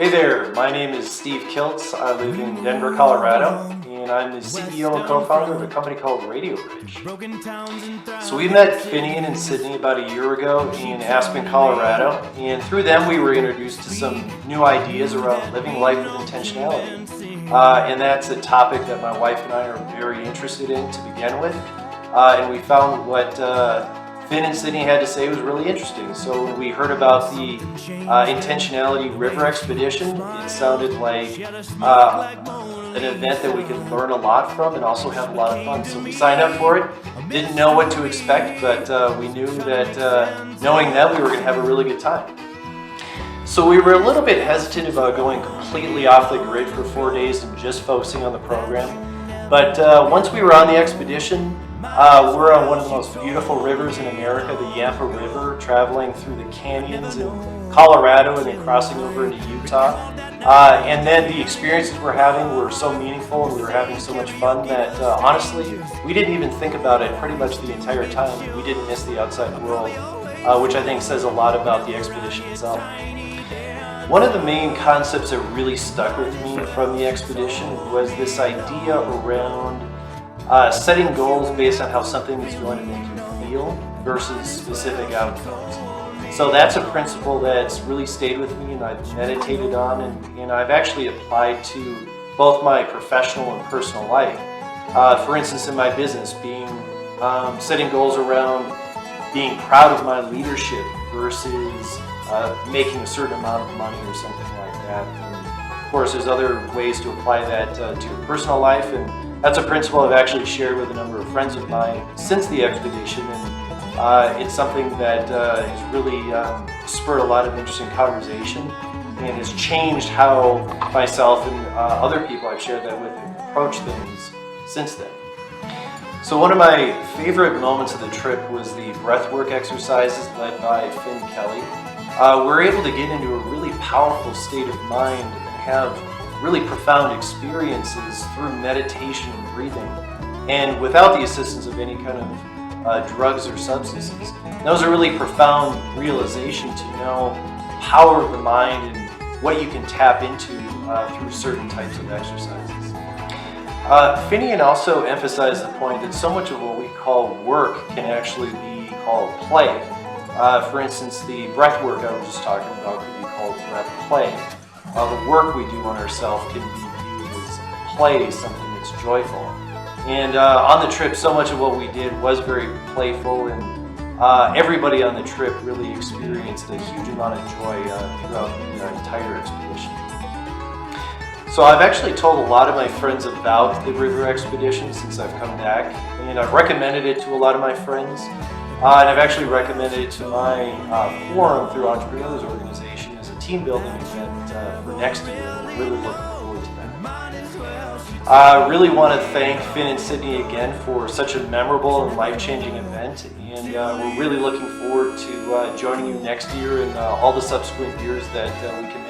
Hey there, my name is Steve Kilts. I live in Denver, Colorado, and I'm the CEO and co-founder of a company called Radio Bridge. So we met Finian and Sydney about a year ago in Aspen, Colorado, and through them we were introduced to some new ideas around living life with intentionality. And that's a topic that my wife and I are very interested in to begin with. And we found what Finn and Sydney had to say was really interesting. So when we heard about the Intentionality River Expedition, it sounded like an event that we could learn a lot from and also have a lot of fun. So we signed up for it. Didn't know what to expect, but we knew that knowing that we were going to have a really good time. So we were a little bit hesitant about going completely off the grid for 4 days and just focusing on the program. But once we were on the expedition, we're on one of the most beautiful rivers in America, the Yampa River, traveling through the canyons in Colorado and then crossing over into Utah. And then the experiences we're having were so meaningful and we were having so much fun that honestly, we didn't even think about it pretty much the entire time. We didn't miss the outside world, which I think says a lot about the expedition itself. One of the main concepts that really stuck with me from the expedition was this idea around setting goals based on how something is going to make you feel versus specific outcomes. So that's a principle that's really stayed with me and I've meditated on and I've actually applied to both my professional and personal life. For instance, in my business, setting goals around being proud of my leadership versus making a certain amount of money or something like that. And of course, there's other ways to apply that to your personal life, and that's a principle I've actually shared with a number of friends of mine since the expedition, and it's something that has really spurred a lot of interesting conversation and has changed how myself and other people I've shared that with approach things since then. So one of my favorite moments of the trip was the breathwork exercises led by Finn Kelly. We're able to get into a really powerful state of mind and have really profound experiences through meditation and breathing, and without the assistance of any kind of drugs or substances. And that was a really profound realization to know the power of the mind and what you can tap into through certain types of exercises. Finian also emphasized the point that so much of what we call work can actually be called play. For instance, the breath work I was just talking about could be called breath play. The work we do on ourselves can be viewed as play, something that's joyful. And on the trip, so much of what we did was very playful, and everybody on the trip really experienced a huge amount of joy throughout the entire expedition. So I've actually told a lot of my friends about the river expedition since I've come back, and I've recommended it to a lot of my friends. And I've actually recommended it to my forum through Entrepreneurs Organization as a team building event for next year. I'm really looking forward to that. I really want to thank Finn and Sydney again for such a memorable and life-changing event, and we're really looking forward to joining you next year and all the subsequent years that we can